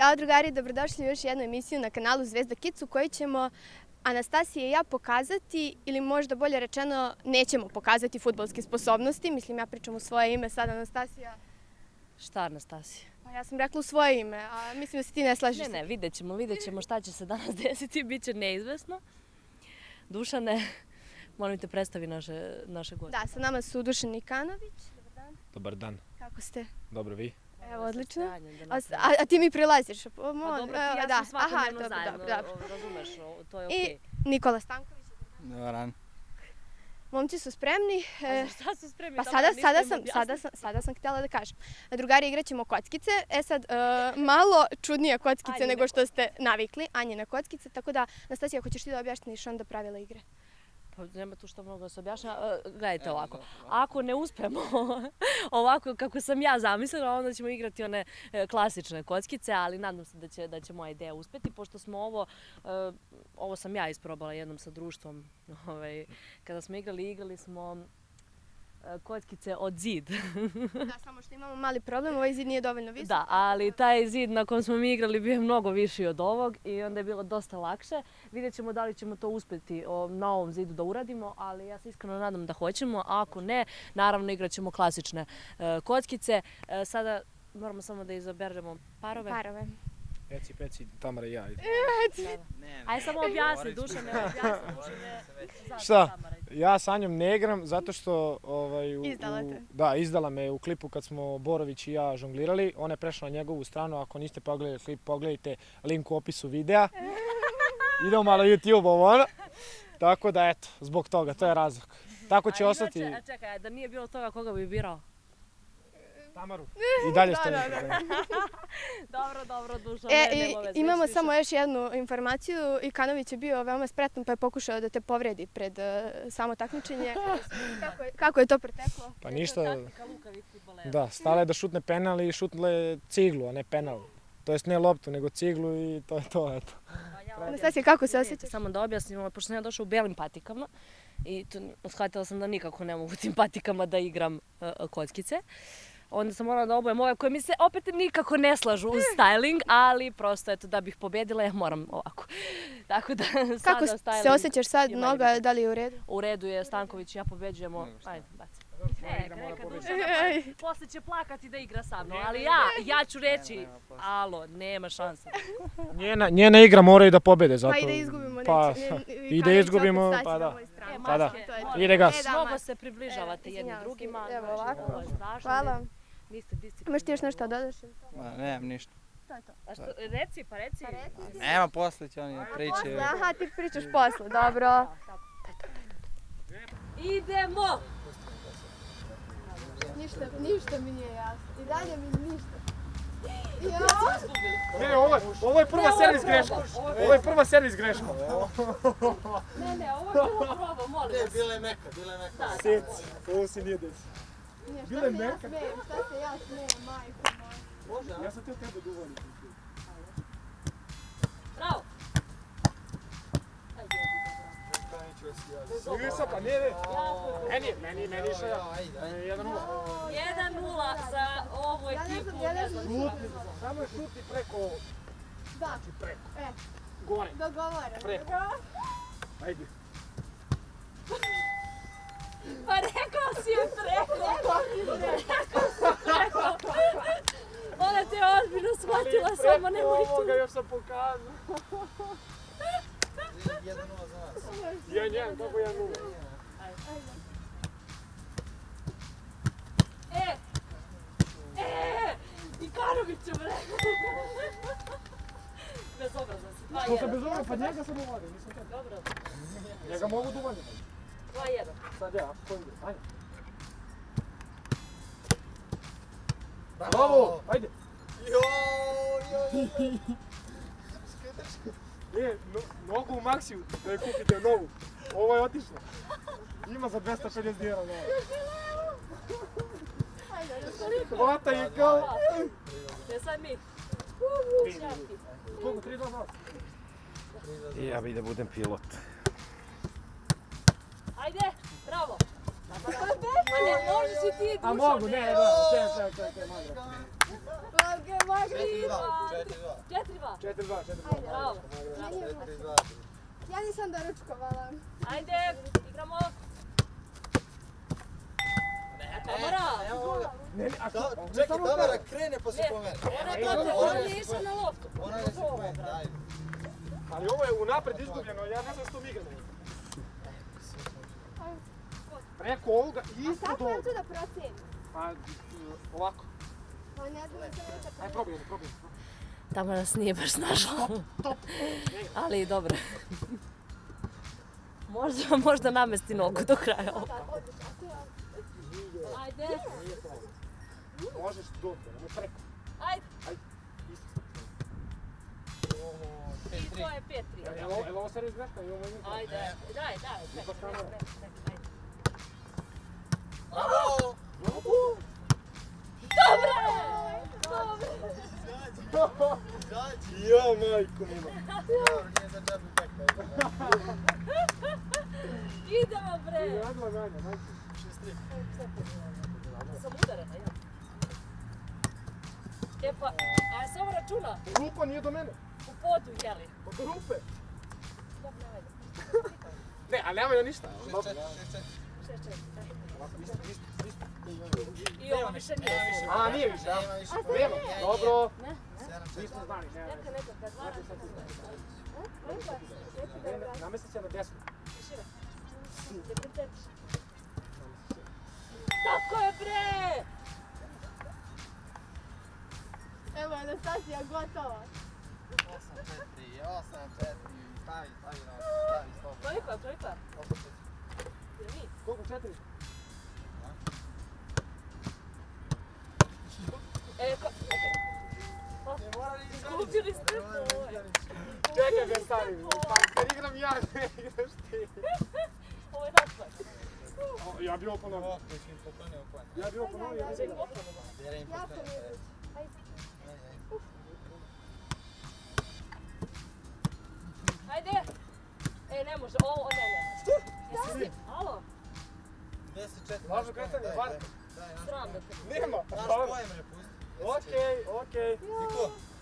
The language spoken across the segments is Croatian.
Ćao drugari, dobrodošli u još jednu emisiju na kanalu Zvezda Kids u kojoj ćemo Anastasija i ja pokazati, ili možda bolje rečeno nećemo pokazati fudbalske sposobnosti. Mislim, ja pričam u svoje ime sad, Anastasija. Šta Anastasija? Pa ja sam rekla u svoje ime, a mislim da se ti ne slažiš. Ne, vidjet ćemo šta će se danas desiti, bit će neizvesno. Dušane, molim te predstavi naše goste. Da, sa nama su Dušan Nikanović. Dobar dan. Dobar dan. Kako ste? Dobro, vi? Evo, odlično. A ti mi prilaziš? Pa dobro, ti ja sam svakodnevno zajedno, razumeš, to je okej. I Nikola Stanković. Dobar dan. Momci su spremni. Šta su spremni? Pa sada sam htjela da kažem. Drugari, igrat ćemo kockice. Sad, malo čudnije kockice nego što ste navikli. Anjine kockice. Tako da, Anastasija, hoćeš ti da objasniš onda pravila igre? Pa nema tu što mnogo da se objašnja. Gledajte ovako, ako ne uspemo ovako kako sam ja zamislila, onda ćemo igrati one klasične kockice, ali nadam se da će moja ideja uspjeti, pošto smo ovo sam ja isprobala jednom sa društvom, kada smo igrali smo kockice od zid. Da, samo što imamo mali problem, ovaj zid nije dovoljno visok. Da, ali taj zid na kojem smo mi igrali bio je mnogo viši od ovog i onda je bilo dosta lakše. Vidjet ćemo da li ćemo to uspjeti na ovom zidu da uradimo, ali ja se iskreno nadam da hoćemo, a ako ne, naravno igrat ćemo klasične kockice. Sada moramo samo da izaberemo parove. Parove. Peci, Tamara i ja. Ajde samo objasni, Dušane, Šta? Ja sa njom ne igram zato što izdala me u klipu kad smo Borović i ja žonglirali. Ona je prešla na njegovu stranu, ako niste pogledali klip, pogledajte link u opisu videa. Idemo malo YouTube ovo. Tako da eto, zbog toga, to je razlog. Tako će ostati. A čekaj, da nije bilo toga koga bi birao? Tamaru. I dalje stojim. Dobro, Dušan. Imamo samo još jednu informaciju. Ikanović je bio veoma spretan pa je pokušao da te povredi pred samo takmičenje. Kako je to preteklo? Pa ništa. Da, stala je da šutne penal i šutle ciglu, a ne penal. To jest ne loptu, nego ciglu i to je to, eto. Anastasija, kako se osjećaš? Samo da objasnimo, pošto sam ja došla u belim patikama i shvatila sam da nikako ne mogu tim patikama da igram kockice. Onda sam morala da obujem ove koje mi se opet nikako ne slažu uz styling, ali prosto eto da bih pobjedila ja moram ovako. Tako da kako se osjećaš sad, noga, da li je u redu? U redu je, Stanković i ja pobjeđujemo. Ajde, baci. Neka Dušana, posle će plakati da igra sa mnom, ali ja ću reći, alo, nema šanse. Njena igra moraju da pobjede zato. Pa i da izgubimo, i da izgubimo, pa da. Pa da, ide gas. Mnogo se približavate jedni drugima. Evo ovako, hvala. Imaš ti još nešto da dodaš? Nemam ništa. To je to. A što, reci. Nema, posle će oni pričaju. Aha, ti pričaš posle, dobro. Idemo! Ništa mi nije jasno. I dalje mi ništa. Ne, ovo je prva servis greška. Ne, ovo je bilo proba, molim vas. Ne, bila je meka. Seci, ovo se nije desi. Bila je meka. Šta se ja smijem, majko moja. Ja sam te tebe dovolim. Bravo! Nisam, pa ne. Meni išao ja. 1-0. 1-0 za ovu ekipu. Samo je šuti preko. Da. Preko. Gore. Dogovoreno. Preko. Ajde. Pa rekao si je preko. Ona te je ozbiljno shvatila, samo nemoj tu. Ovoga još sam pokazao. 1-0 za vas. 1-1, kako 1-0? Ikanoviću, bre! Bezobrazno si, 2-1. Što se bezobrazno, pa njega sam uvario, nisam te. Dobro. Njega mogu duvanjati. 2-1. Sad ja, ko ide, ajde. Bravo, ajde. Ne, nogu u Maksiju, da je kupite novu. Ovo je otišlo. Ima za 250 dinara novu. Hvata je kao... Gdje sad mi? Koliko, 3-2-2? Ja bih da budem pilot. Ajde, bravo! Ma ne možeš i ti, Dušane! A mogu, ne, čekaj, Magri, 4-2. 4-2. Bravo. Ja nisam doručkovala. Ajde, igramo. Tamara! Čekaj, Tamara krene pa se pomeri. Ona nije išla na loptu. Ona ne se pomeri, ajde. Ali ovo je unapred izgubljeno, ja ne znam što mi igramo. Preko ovoga i ispod Kako ja ovoga. to da procenim? Pa ovako. Pa ne znam da sam nekad... Aj probaj. Tamara nas nije baš snašla. Ali dobro. Možda namesti nogu do kraja ovo. Ajde. Možeš dobro, nemoj preko. Ajde. Isto. I to je 5-3. Evo ovo servis greška i ovo je... Ajde, daj. Bravo! Ja, majko mila. Dobro, nije za džabu pekla. Idemo bre. Radila ganja, majko. 6-3. Sam udarena, ja. E pa, a samo računa, Rupa nije do mene. u podu, jeli? Od rupe. Dobro, ajde. Ne, ali nema ja ništa. 6-4. 6-4. I ovo više nije. A, nije više, Nema više Nema, dobro. Ne? Nismo znali, ne. Neka, kad 12. Namestit će na desnu. Tišina. Se koncentriš. Tako je bre! Evo, Anastasija, gotova. 8-4. Stavi stop. Trojka. Jel mi? Koliko 4? Izgubili ste tvoj. Čekaj ga stavim. Pa kad igram ja, ne igraš ti. Ovo je naš plan. Ja bi ovo ponovio. Ja bi ovo ponovio. Ček, opravo. Ja sam izvuć. Ajde! E, ne može, ovo ne. Jesi? Alo? 10-4. Važno kretanje, bar. Sram da te bude. Nema. Naš pojem repusti. Okej.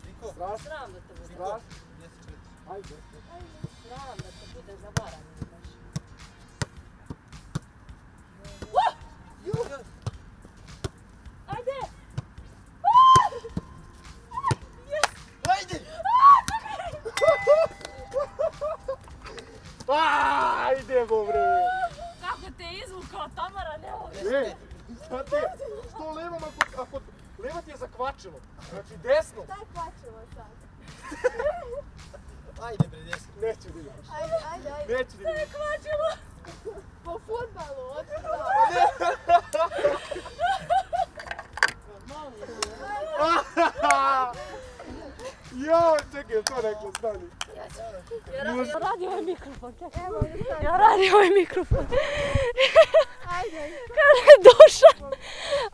Niko. Strašno. Sram da te bude. Strašno. 10-4. Ajde. Sram da te bude zavaran. Ajde! Ajde! Ajde, bre. Kako te je izvukao Tamara, ne ovo. Ej, znate, što levom ako leva ti je zakvačilo. Znači desno. Šta je kvačilo sad? Ajde bre, 10. Neću da igraš. Ajde. Neću da igraš. Kvačilo! Po futbalu, otkuda. Jo, čekaj, to rekla, stani. Ja radi ovaj mikrofon. Evo, Anastasija. Ja radi ovaj mikrofon. Ajde. Kada je došao,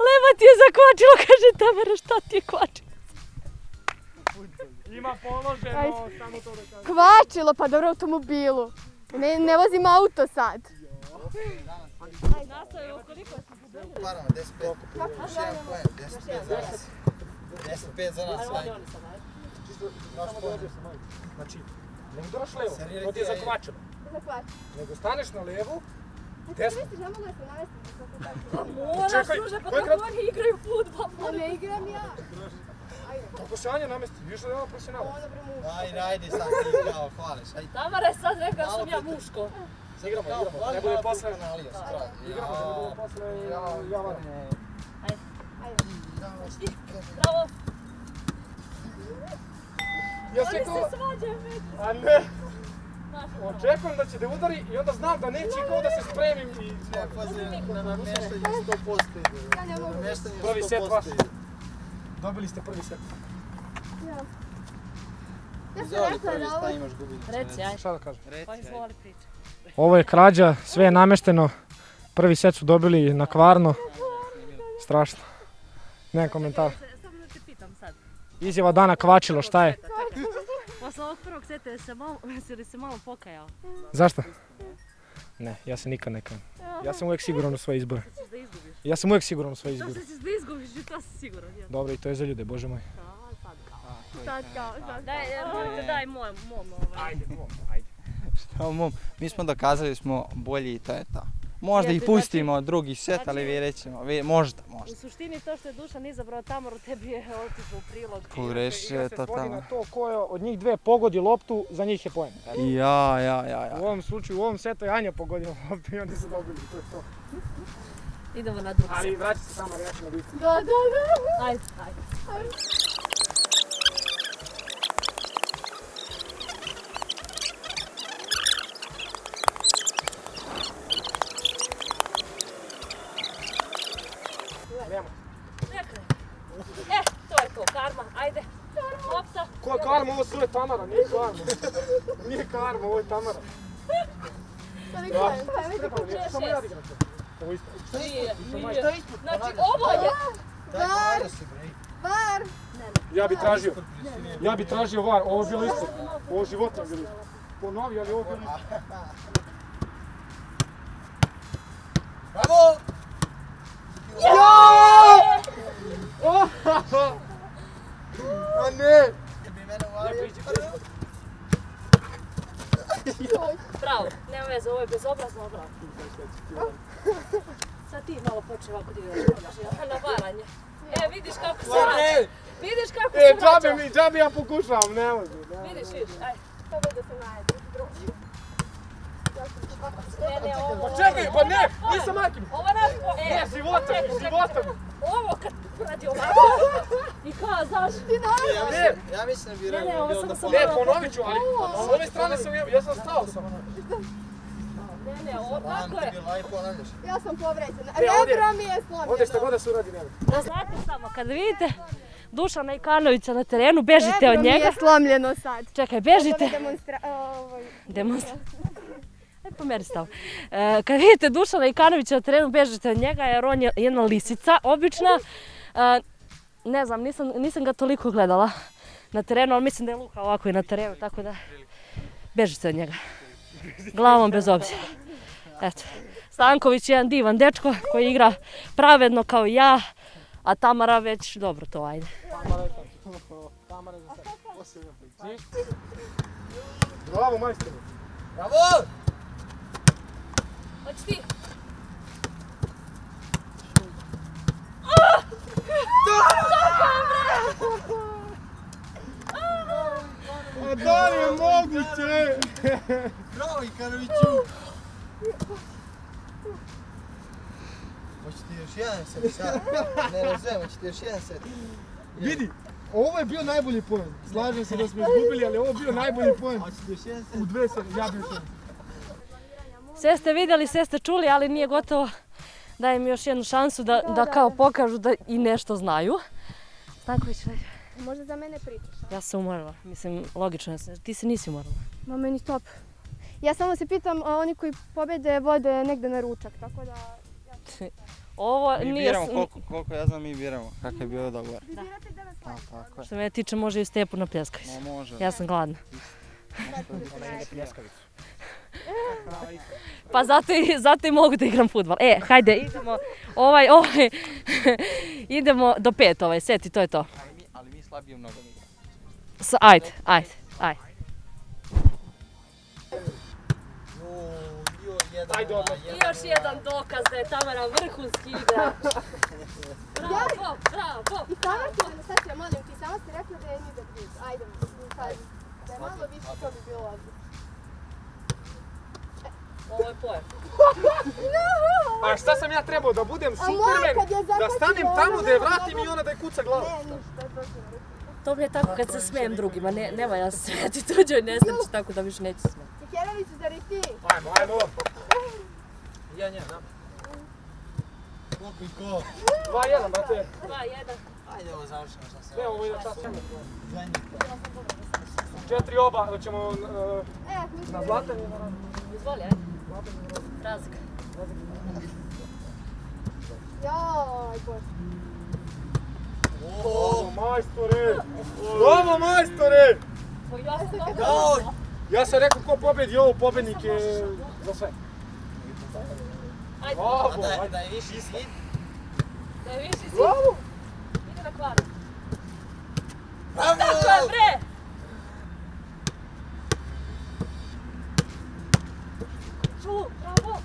leva ti je zakvačilo, kaže Tamara, šta ti je kvačilo? Ima položeno, samo to da kažem. Kvačilo, pa dobro, u automobilu. Ne vozim auto sad. Nastavimo koliko si pobedili? Parama, 10-5. Još jedan pojem, 10-5 za nas. 10-5 za nas, ajde. Naš pojem. Znači, ne udaraš levo, Serviraj to ti je ti, ajde. zakvačeno. Zakvačilo. Nego staneš na levu, Ti desno. misliš, ne mogu da se navesti? Moraš, Čekaj, druže, pa koji kako krat- oni igraju fudbal? Pa ne igram ja. Ajde. Ako se Anja namesti, vidiš da je ona profesionalac. Ono bre muško. Ajde, sad ti kao hvališ, ajde. Tamara je sad rekla da sam ja muško. Igramo, ne bude posle. Igramo, da ne bude posle Javana. Bravo. Ja Oni se se kao, svađaju među. a ne, Znaš, očekujem da će da udari i onda znam da neće kao da se spremim i... Na namještanje 100% ide. Ja ne mogu. Namještanje Prvi set 100% vaš. ide. Dobili ste prvi set. Ja. Ja sam Izvoli rekla prvi, da šta ovo... imaš gubiti? Reci, aj. Šta da kažem? Reci, Pa ajde. izvoli priča. Ovo je krađa, sve je namešteno. Prvi set su dobili na kvarno. Strašno. Nema komentara. Samo da te pitam sad. Izjava dana kvačilo, šta je? Posle ovog prvog seta jesi li se malo pokajao? Zašto? Ne, ja se nikad ne kajem. Ja sam uvijek siguran u svoje izbore. Ćeš da izgubiš. Ja sam uvijek siguran u svoje To izbore. se ćeš da izgubiš i to si siguran. Ja. Dobro, i to je za ljude, bože moj. Sad kao. sad kao, sad. Daj mom. Ajde. Šta mom? Mi smo dokazali smo bolji i to je to. Možda ih pustimo drugi set, ali vidjet ćemo. Možda. U suštini to što je Dušan izabrao Tamaru, tebi je otišao u prilog. Kureš je to se svodi tamo. na to ko je od njih dve pogodi loptu, za njih je poen. Ja. U ovom slučaju, u ovom setu je Anja pogodila loptu i oni su dobili, to je to. Idemo na drugi set. Ali vraći se samo reći na listu. Da. Ajde. Nema. To je to, karma, ajde. Lopta. Ko je karma? Ovo sve je Tamara, nije karma. Nije karma, ovo je Tamara. Samo ja igram to. Ovo isto. Nije. ispod? Znači ovo je... Var! Ja bi tražio var, ovo je bilo isto. Ovo životno je bilo isto. Ponovi, ali ovo je bilo isto. Bravo! A ne! Bravo, nema veze, ovo je bezobrazno, bravo. Sad ti malo počne ovako da igraš na varanje. Vidiš kako se vraća. Vidiš kako se vraća. Džabe ja pokušavam, ne može. Vidiš, ajde. To bude se najde, drugi. Ne, ovo... Pa čekaj, pa ne, nisam Markin. Ovo naš... Ne, životom. Ovo kad radi ovako. I kao, znaš... Ja mislim da bi ovo bilo samo da sam... Ne, ponovit ću, ali s ove strane sam, ja sam stao sam. Ne, ovo tako je. Ja sam povređena. ovdje- Rebro mi je slomljeno. Ovdje šta god da se uradi nema. Da znate samo, kada vidite Dušana Ikanovića na terenu, bežite od Rebro mi njega. je slomljeno sad. Čekaj, bežite. Demonstracija. Ajde, pomeri stav. Kad vidite Dušana Ikanovića na terenu, bežite od njega jer on je jedna lisica, obična. Ne znam, nisam ga toliko gledala na terenu, ali mislim da je Luka ovako i na terenu, tako da bežite od njega. Glavom bez obzira. Eto. Stanković je jedan divan dečko koji igra pravedno kao i ja, a Tamara već dobro to, ajde. Tamara za sad. Posebno priči. Bravo, majstore. Bravo! Hoći ti? A da li je moguće? Bravo Ikanoviću! Hoće ti još jedan set sad? Ne razumijem, hoće ti još jedan set? Vidi, ovo je bio najbolji poen. Slažem se da smo izgubili, ali ovo je bio najbolji poen. Hoće ti još jedan set? U dve serije, ja bih još jedan. Sve ste vidjeli, sve ste čuli, ali nije gotovo. Dajem još jednu šansu da kao pokažu da i nešto znaju. Stanković, Možda za mene pričaš. ja sam umorila. Mislim, logično je. Ti se nisi umorila. Ma meni top. Ja samo se pitam, oni koji pobede vode negde na ručak, tako da... Ovo Mi nije... biramo, koliko ja znam mi biramo, kakav je bio dogovor. Vi birate 9 slajda. Tako je. Što me tiče, može i Stepu na pljeskavicu. No, može. Ja sam gladna. Ona ide pljeskavicu. Pa zato i mogu da igram fudbal. Hajde, idemo. Idemo do 5 ovaj set i to je to. Ali mi slabije mnogo ne igramo. Ajde. Ajde odmah. I još jedan dokaz da je Tamara vrhunski igrač. Bravo. I sama ti, Anastasija, molim ti, sama si rekla da je nizak blizu. Ajde, sad. Da je malo više, to bi bilo ovdje. Ovo je pojem. A šta sam ja trebao, da budem Superman, da stanem tamo, da je vratim i ona da je kuca glavu? Ne, ništa, to će vrti. To mi je tako kad se smijem drugima, ne valja se smijeti tuđoj nesreći, tako da više neću smijeti. Cikerović, zar i ti? Ajmo. Ja njena. Koliko i ko? 2-1, brate. 2-1. Ajde ovo završimo šta se. Ne, ovo ide čas. Zadnji. 4 oba, ćemo na zlatan i na razlik. Izvoli, ajde. Razlika. Joj, bože. Bravo, majstore! Ja sam dobro. Joj! Ja sam rekao ko pobedi ovo, pobednik je za sve. Ajde, Bravo, Da je viši hit. da je viši si. bravo! Ide na kvaru. Tako je, bre! Bravo!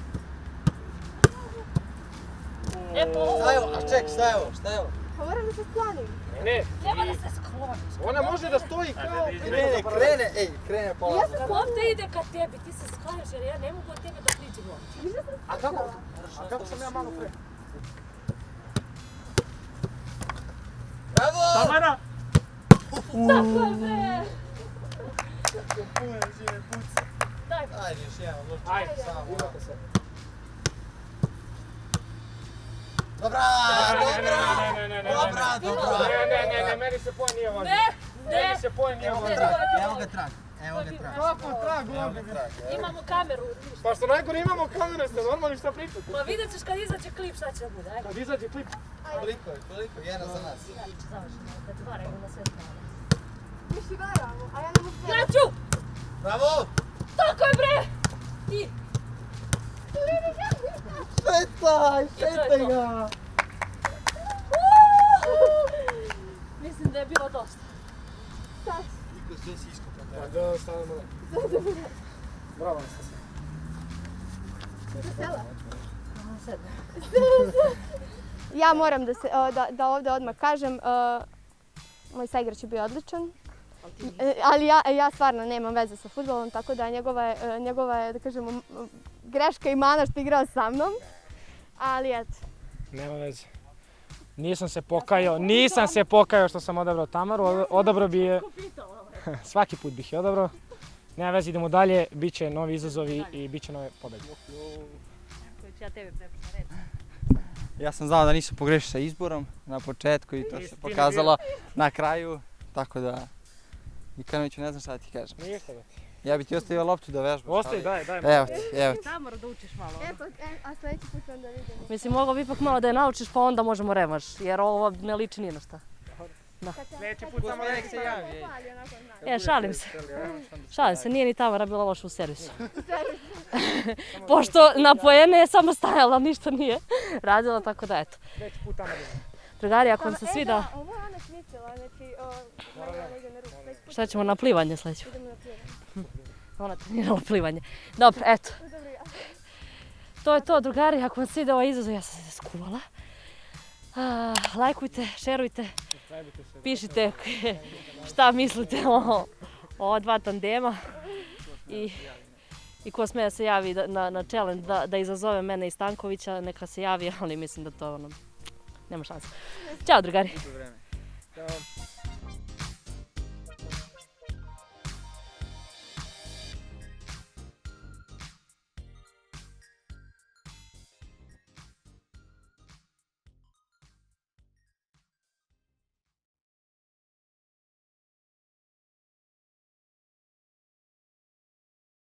Šta je ovo? A ček, šta je ovo? Šta je ovo? Pa moram da se sklonim. Ne, Nema da se skloniš. ona može da stoji kao... Krene polako. Lopta ide ka tebi, ti se skloniš jer ja ne mogu od tebe da priđem lopti. A kako sam ja malo pre? Bravo! Tamara! Tako je, bre! Daj, Ajde, još jedan, odluči. Ajde, samo. imate se. Dobra! Ne, meni se poen nije važno. ne, Meni se poen nije Evo ga važno. trag, evo ga trag. Evo ga trag. Kako trag Evo ovdje? ga trag. imamo kameru. Pa što najgore imamo kamere, ste normalni šta pričate? Pa vidjet ćeš kad izađe klip šta će da bude, ajde. Kad izađe klip. Koliko, jedan za nas. Završeno, da ti varaju na sve strane. Mi si varamo, a ja ne mogu gledati. Kraću! Bravo! Tako je, bre! Ti! Šetaj ga! Mislim da je bilo dosta. Sve si iskopao. Pa da, stavimo da. Bravo, Anastasija. Ja moram da ovdje odmah kažem, moj saigrač je bio odličan. Ali ja stvarno nemam veze sa fudbalom, tako da njegova je, da kažemo, greška i mana što je igrao sa mnom. Ali eto. Nema veze. Nisam se pokajao što sam odabrao Tamaru, odabrao bi je, svaki put bih je odabrao. Nema veze, idemo dalje, bit će novi izazovi i bit će nove pobjede. Ja tebi prepuštam reći. Ja sam znao da nisam pogrešio sa izborom na početku i to se pokazalo na kraju, tako da Ikanoviću ne znam šta da ti kažem. Ništa da ti. Ja bi ti ostavio loptu da vežbaš. Ostavi, daj. Evo ti. Tamara da učiš malo. A sljedeći put onda vidimo. Mislim, mogao bi ipak malo da je naučiš pa onda možemo revanš, jer ovo ne liči ni na šta. Sljedeći put samo nek se javi. Šalim se, nije ni Tamara bila loša u servisu. Pošto na poene je samo stajala, ništa nije radila, tako da eto. Sljedeći put tamo idemo. Drugari, ako vam se svida, Ovo je ona smislila, znači, negdje na ruku. Sljedeći put šta ćemo na plivanje sljedeće? idemo na plivanje. Ona trenirala plivanje. Dobro, eto. To je to, drugari, ako vam se svida ovaj izazov, ja sam se skuvala. Lajkujte, šerujte, pišite šta mislite o ova dva tandema i ko sme da se javi na challenge da izazove mene i Stankovića, neka se javi, ali mislim da to nema šanse. Ćao, drugari. Ćao.